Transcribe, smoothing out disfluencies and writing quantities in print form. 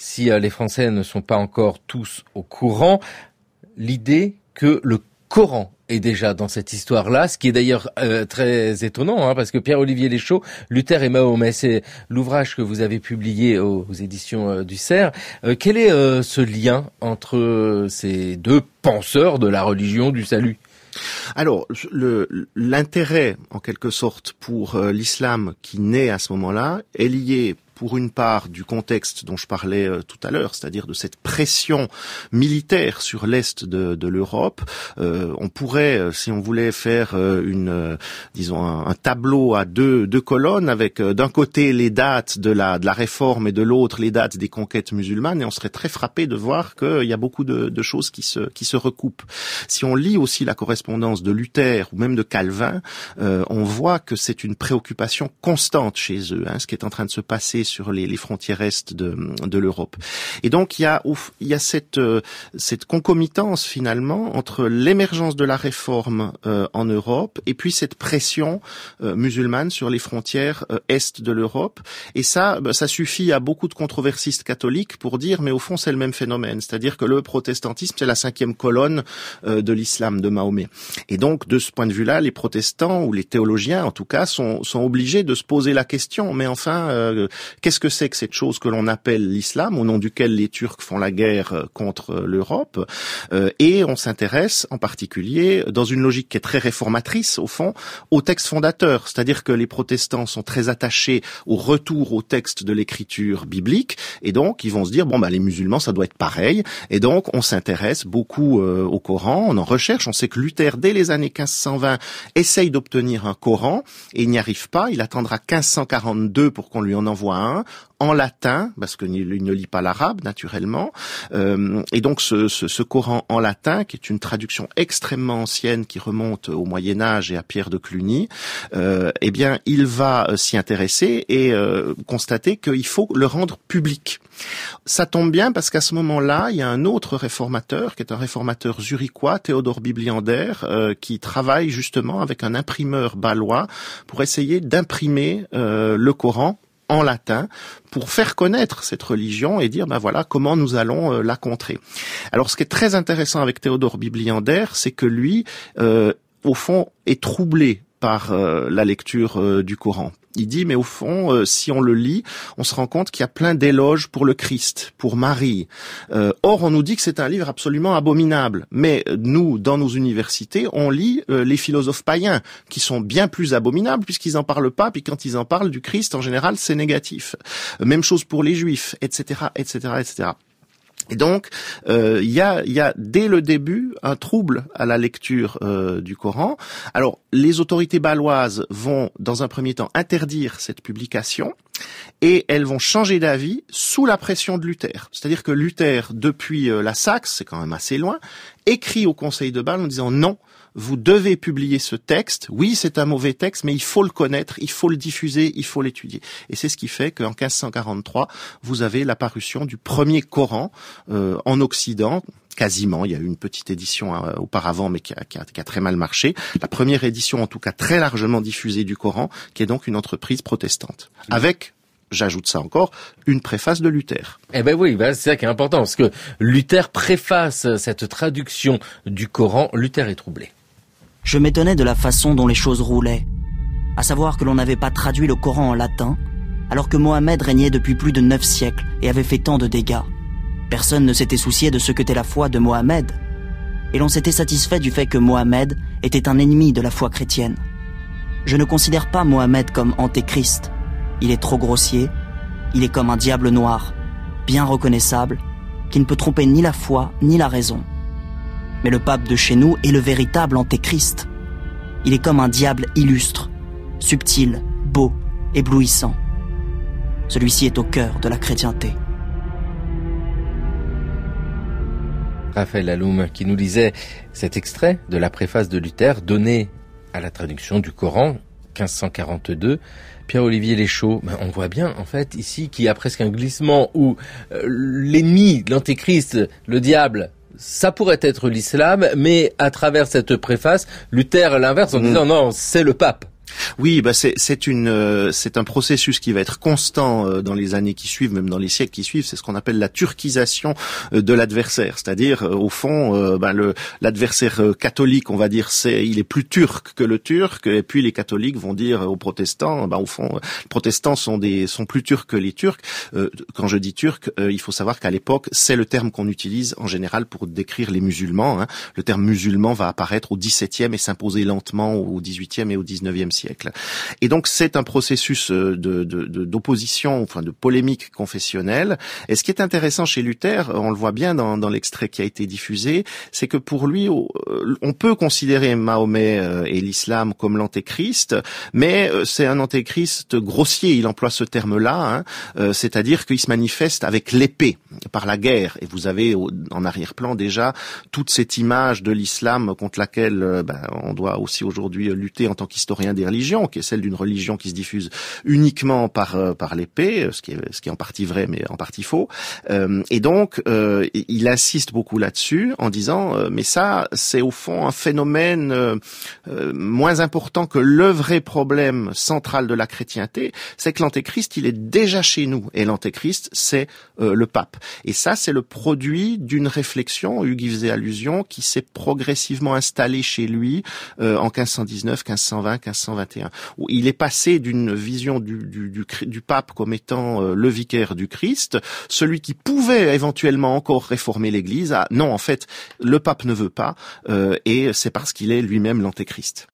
si les Français ne sont pas encore tous au courant, l'idée que le Coran est déjà dans cette histoire-là, ce qui est d'ailleurs très étonnant, parce que Pierre-Olivier Leschaud, Luther et Mahomet, c'est l'ouvrage que vous avez publié aux éditions du Cerf. Quel est ce lien entre ces deux penseurs de la religion du salut ? Alors, l'intérêt, en quelque sorte, pour l'islam qui naît à ce moment-là est lié pour une part du contexte dont je parlais tout à l'heure, c'est-à-dire de cette pression militaire sur l'est de l'Europe. On pourrait, si on voulait faire un tableau à deux colonnes avec d'un côté les dates de la réforme et de l'autre les dates des conquêtes musulmanes, et on serait très frappé de voir qu'il y a beaucoup de choses qui se recoupent. Si on lit aussi la correspondance de Luther ou même de Calvin, on voit que c'est une préoccupation constante chez eux, ce qui est en train de se passer sur les frontières est de l'Europe. Et donc il y a cette concomitance finalement entre l'émergence de la réforme en Europe et puis cette pression musulmane sur les frontières est de l'Europe. Et ça suffit à beaucoup de controversistes catholiques pour dire mais au fond c'est le même phénomène, c'est-à-dire que le protestantisme c'est la 5e colonne de l'islam de Mahomet. Et donc de ce point de vue-là, les protestants ou les théologiens en tout cas sont obligés de se poser la question. Mais enfin qu'est-ce que c'est que cette chose que l'on appelle l'islam, au nom duquel les Turcs font la guerre contre l'Europe? Et on s'intéresse en particulier, dans une logique qui est très réformatrice au fond, au texte fondateur. C'est-à-dire que les protestants sont très attachés au retour au texte de l'écriture biblique, et donc ils vont se dire, les musulmans ça doit être pareil, et donc on s'intéresse beaucoup au Coran, on en recherche. On sait que Luther, dès les années 1520, essaye d'obtenir un Coran, et il n'y arrive pas. Il attendra 1542 pour qu'on lui en envoie un, en latin, parce qu'il ne lit pas l'arabe, naturellement. Et donc ce Coran en latin, qui est une traduction extrêmement ancienne, qui remonte au Moyen-Âge et à Pierre de Cluny, il va s'y intéresser et constater qu'il faut le rendre public. Ça tombe bien parce qu'à ce moment-là, il y a un autre réformateur, qui est un réformateur zurichois, Théodore Bibliander, qui travaille justement avec un imprimeur bâlois pour essayer d'imprimer le Coran en latin, pour faire connaître cette religion et dire, voilà, comment nous allons la contrer. Alors, ce qui est très intéressant avec Théodore Bibliander, c'est que lui, au fond, est troublé par la lecture du Coran. Il dit, mais au fond, si on le lit, on se rend compte qu'il y a plein d'éloges pour le Christ, pour Marie. Or, on nous dit que c'est un livre absolument abominable. Mais nous, dans nos universités, on lit les philosophes païens, qui sont bien plus abominables, puisqu'ils en parlent pas, puis quand ils en parlent du Christ, en général, c'est négatif. Même chose pour les Juifs, etc., etc., etc. Et donc, il y a dès le début un trouble à la lecture du Coran. Alors, les autorités bâloises vont, dans un premier temps, interdire cette publication, et elles vont changer d'avis sous la pression de Luther. C'est-à-dire que Luther, depuis la Saxe, c'est quand même assez loin, écrit au Conseil de Bâle en disant non. Vous devez publier ce texte. Oui, c'est un mauvais texte, mais il faut le connaître, il faut le diffuser, il faut l'étudier. Et c'est ce qui fait qu'en 1543, vous avez l'apparition du premier Coran en Occident. Quasiment, il y a eu une petite édition auparavant, mais qui a très mal marché. La première édition, en tout cas très largement diffusée du Coran, qui est donc une entreprise protestante. Avec, j'ajoute ça encore, une préface de Luther. Oui, c'est ça qui est important, parce que Luther préface cette traduction du Coran. Luther est troublé. Je m'étonnais de la façon dont les choses roulaient. À savoir que l'on n'avait pas traduit le Coran en latin, alors que Mohammed régnait depuis plus de 9 siècles et avait fait tant de dégâts. Personne ne s'était soucié de ce qu'était la foi de Mohammed. Et l'on s'était satisfait du fait que Mohammed était un ennemi de la foi chrétienne. Je ne considère pas Mohammed comme antéchrist. Il est trop grossier, il est comme un diable noir, bien reconnaissable, qui ne peut tromper ni la foi ni la raison. Mais le pape de chez nous est le véritable antéchrist. Il est comme un diable illustre, subtil, beau, éblouissant. Celui-ci est au cœur de la chrétienté. Raphaël Alloum qui nous lisait cet extrait de la préface de Luther donnée à la traduction du Coran 1542. Pierre-Olivier Leschaud, on voit bien en fait ici qu'il y a presque un glissement où l'ennemi, l'antéchrist, le diable, ça pourrait être l'islam, mais à travers cette préface, Luther l'inverse en disant non, c'est le pape. Oui, c'est un processus qui va être constant dans les années qui suivent, même dans les siècles qui suivent. C'est ce qu'on appelle la turquisation de l'adversaire, c'est-à-dire au fond, l'adversaire catholique, on va dire, il est plus turc que le turc, et puis les catholiques vont dire aux protestants, au fond, les protestants sont plus turcs que les turcs. Quand je dis turc, il faut savoir qu'à l'époque, c'est le terme qu'on utilise en général pour décrire les musulmans. Le terme musulman va apparaître au XVIIe et s'imposer lentement au XVIIIe et au XIXe siècle. Et donc c'est un processus d'opposition, enfin de polémique confessionnelle. Et ce qui est intéressant chez Luther, on le voit bien dans l'extrait qui a été diffusé, c'est que pour lui, on peut considérer Mahomet et l'islam comme l'antéchrist, mais c'est un antéchrist grossier. Il emploie ce terme-là, c'est-à-dire qu'il se manifeste avec l'épée, par la guerre. Et vous avez en arrière-plan déjà toute cette image de l'islam contre laquelle on doit aussi aujourd'hui lutter en tant qu'historien des religions, qui est celle d'une religion qui se diffuse uniquement par l'épée, ce qui est en partie vrai mais en partie faux. Et donc il insiste beaucoup là-dessus en disant mais ça c'est au fond un phénomène moins important que le vrai problème central de la chrétienté, c'est que l'antéchrist il est déjà chez nous et l'antéchrist c'est le pape. Et ça c'est le produit d'une réflexion, Hugues y faisait allusion, qui s'est progressivement installée chez lui en 1519, 1520, 1521. Où il est passé d'une vision du pape comme étant le vicaire du Christ, celui qui pouvait éventuellement encore réformer l'Église, à non, en fait, le pape ne veut pas, et c'est parce qu'il est lui-même l'antéchrist.